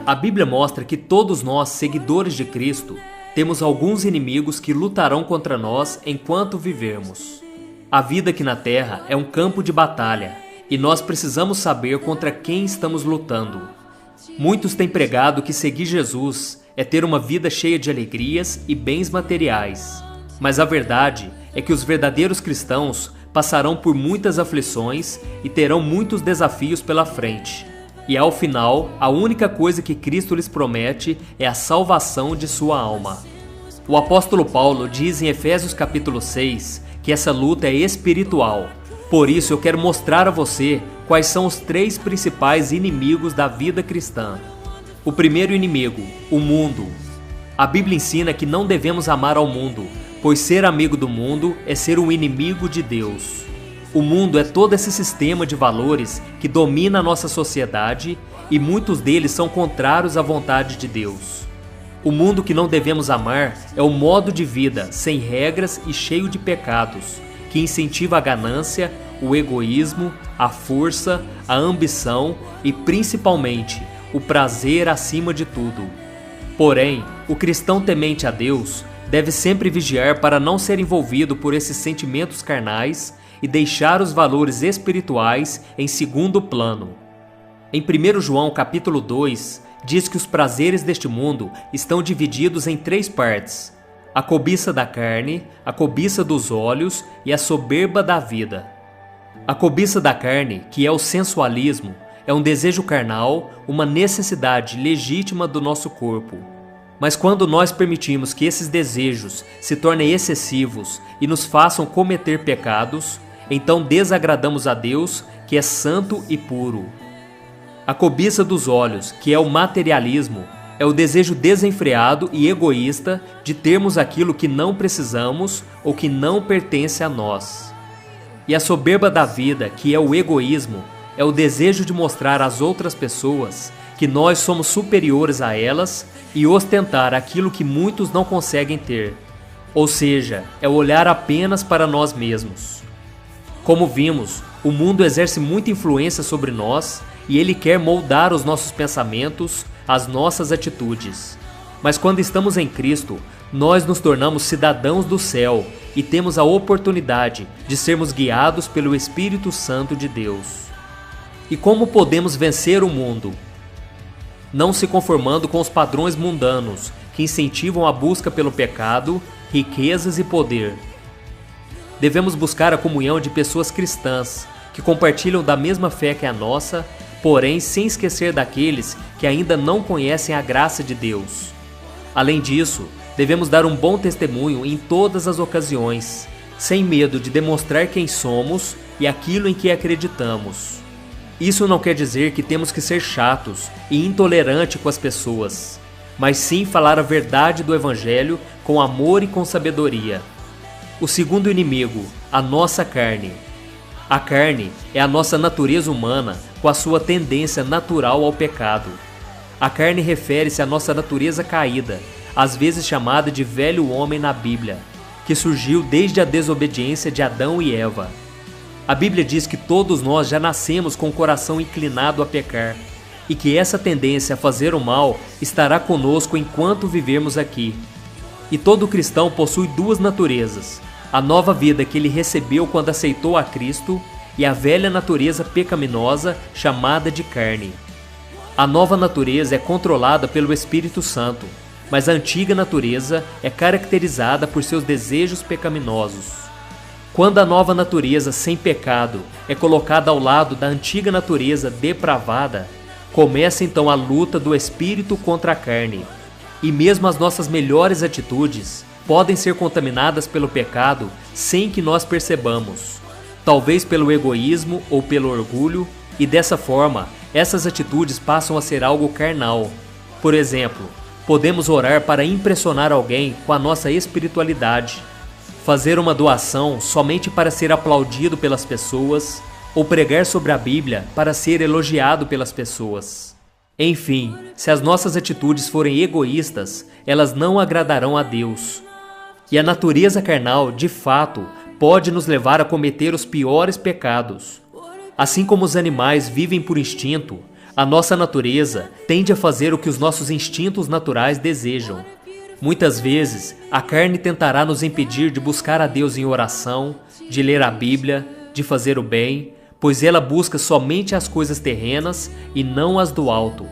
A Bíblia mostra que todos nós, seguidores de Cristo, temos alguns inimigos que lutarão contra nós enquanto vivermos. A vida aqui na Terra é um campo de batalha e nós precisamos saber contra quem estamos lutando. Muitos têm pregado que seguir Jesus é ter uma vida cheia de alegrias e bens materiais. Mas a verdade é que os verdadeiros cristãos passarão por muitas aflições e terão muitos desafios pela frente. E ao final, a única coisa que Cristo lhes promete é a salvação de sua alma. O apóstolo Paulo diz em Efésios capítulo 6 que essa luta é espiritual. Por isso eu quero mostrar a você quais são os 3 principais inimigos da vida cristã. O primeiro inimigo, o mundo. A Bíblia ensina que não devemos amar ao mundo, pois ser amigo do mundo é ser um inimigo de Deus. O mundo é todo esse sistema de valores que domina a nossa sociedade e muitos deles são contrários à vontade de Deus. O mundo que não devemos amar é o modo de vida sem regras e cheio de pecados, que incentiva a ganância, o egoísmo, a força, a ambição e principalmente o prazer acima de tudo. Porém, o cristão temente a Deus deve sempre vigiar para não ser envolvido por esses sentimentos carnais e deixar os valores espirituais em segundo plano. Em 1 João capítulo 2, diz que os prazeres deste mundo estão divididos em 3 partes: a cobiça da carne, a cobiça dos olhos e a soberba da vida. A cobiça da carne, que é o sensualismo, é um desejo carnal, uma necessidade legítima do nosso corpo. Mas quando nós permitimos que esses desejos se tornem excessivos e nos façam cometer pecados, então desagradamos a Deus, que é santo e puro. A cobiça dos olhos, que é o materialismo, é o desejo desenfreado e egoísta de termos aquilo que não precisamos ou que não pertence a nós. E a soberba da vida, que é o egoísmo, é o desejo de mostrar às outras pessoas que nós somos superiores a elas e ostentar aquilo que muitos não conseguem ter. Ou seja, é olhar apenas para nós mesmos. Como vimos, o mundo exerce muita influência sobre nós e ele quer moldar os nossos pensamentos, as nossas atitudes. Mas quando estamos em Cristo, nós nos tornamos cidadãos do céu e temos a oportunidade de sermos guiados pelo Espírito Santo de Deus. E como podemos vencer o mundo? Não se conformando com os padrões mundanos que incentivam a busca pelo pecado, riquezas e poder. Devemos buscar a comunhão de pessoas cristãs que compartilham da mesma fé que a nossa, porém sem esquecer daqueles que ainda não conhecem a graça de Deus. Além disso, devemos dar um bom testemunho em todas as ocasiões, sem medo de demonstrar quem somos e aquilo em que acreditamos. Isso não quer dizer que temos que ser chatos e intolerantes com as pessoas, mas sim falar a verdade do Evangelho com amor e com sabedoria. O segundo inimigo, a nossa carne. A carne é a nossa natureza humana com a sua tendência natural ao pecado. A carne refere-se à nossa natureza caída, às vezes chamada de velho homem na Bíblia, que surgiu desde a desobediência de Adão e Eva. A Bíblia diz que todos nós já nascemos com o coração inclinado a pecar e que essa tendência a fazer o mal estará conosco enquanto vivermos aqui. E todo cristão possui 2 naturezas: a nova vida que ele recebeu quando aceitou a Cristo e a velha natureza pecaminosa chamada de carne. A nova natureza é controlada pelo Espírito Santo, mas a antiga natureza é caracterizada por seus desejos pecaminosos. Quando a nova natureza sem pecado é colocada ao lado da antiga natureza depravada, começa então a luta do espírito contra a carne. E mesmo as nossas melhores atitudes podem ser contaminadas pelo pecado sem que nós percebamos, talvez pelo egoísmo ou pelo orgulho, e dessa forma, essas atitudes passam a ser algo carnal. Por exemplo, podemos orar para impressionar alguém com a nossa espiritualidade, fazer uma doação somente para ser aplaudido pelas pessoas, ou pregar sobre a Bíblia para ser elogiado pelas pessoas. Enfim, se as nossas atitudes forem egoístas, elas não agradarão a Deus. E a natureza carnal, de fato, pode nos levar a cometer os piores pecados. Assim como os animais vivem por instinto, A nossa natureza tende a fazer o que os nossos instintos naturais desejam. Muitas vezes, a carne tentará nos impedir de buscar a Deus em oração, de ler a Bíblia, de fazer o bem, pois ela busca somente as coisas terrenas e não as do alto.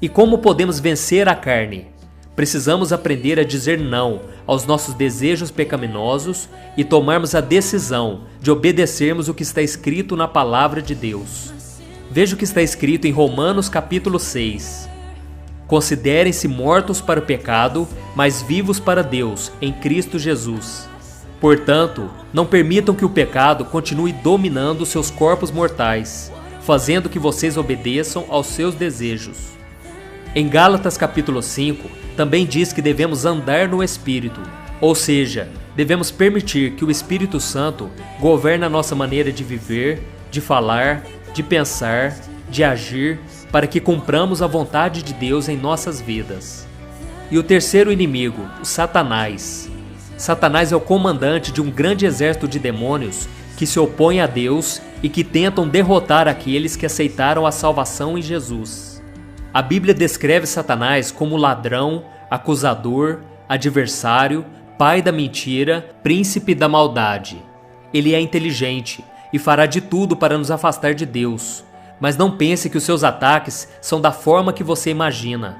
E como podemos vencer a carne? Precisamos aprender a dizer não aos nossos desejos pecaminosos e tomarmos a decisão de obedecermos o que está escrito na Palavra de Deus. Veja o que está escrito em Romanos capítulo 6. Considerem-se mortos para o pecado, mas vivos para Deus, em Cristo Jesus. Portanto, não permitam que o pecado continue dominando seus corpos mortais, fazendo que vocês obedeçam aos seus desejos. Em Gálatas capítulo 5, também diz que devemos andar no Espírito, ou seja, devemos permitir que o Espírito Santo governe a nossa maneira de viver, de falar, de pensar, de agir, para que cumpramos a vontade de Deus em nossas vidas. E o terceiro inimigo, o Satanás. Satanás é o comandante de um grande exército de demônios que se opõem a Deus e que tentam derrotar aqueles que aceitaram a salvação em Jesus. A Bíblia descreve Satanás como ladrão, acusador, adversário, pai da mentira, príncipe da maldade. Ele é inteligente e fará de tudo para nos afastar de Deus. Mas não pense que os seus ataques são da forma que você imagina.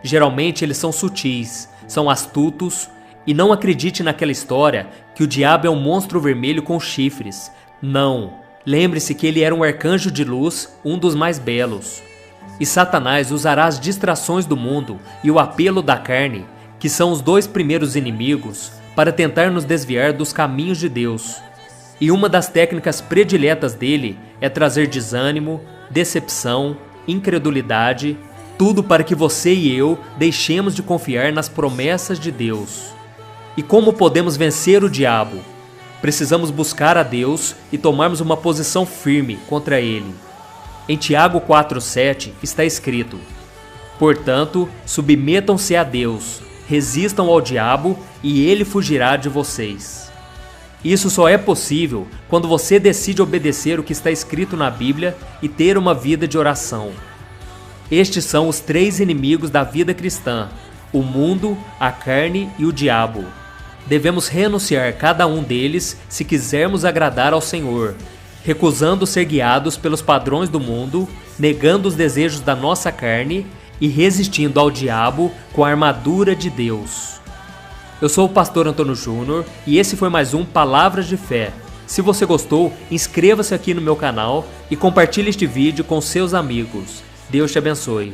Geralmente eles são sutis, são astutos, e não acredite naquela história que o diabo é um monstro vermelho com chifres. Não, lembre-se que ele era um arcanjo de luz, um dos mais belos. E Satanás usará as distrações do mundo e o apelo da carne, que são os dois primeiros inimigos, para tentar nos desviar dos caminhos de Deus. E uma das técnicas prediletas dele é trazer desânimo, decepção, incredulidade, tudo para que você e eu deixemos de confiar nas promessas de Deus. E como podemos vencer o diabo? Precisamos buscar a Deus e tomarmos uma posição firme contra ele. Em Tiago 4,7 está escrito: portanto, submetam-se a Deus, resistam ao diabo e ele fugirá de vocês. Isso só é possível quando você decide obedecer o que está escrito na Bíblia e ter uma vida de oração. Estes são os três inimigos da vida cristã: o mundo, a carne e o diabo. Devemos renunciar cada um deles se quisermos agradar ao Senhor, recusando ser guiados pelos padrões do mundo, negando os desejos da nossa carne e resistindo ao diabo com a armadura de Deus. Eu sou o pastor Antônio Júnior e esse foi mais um Palavras de Fé. Se você gostou, inscreva-se aqui no meu canal e compartilhe este vídeo com seus amigos. Deus te abençoe.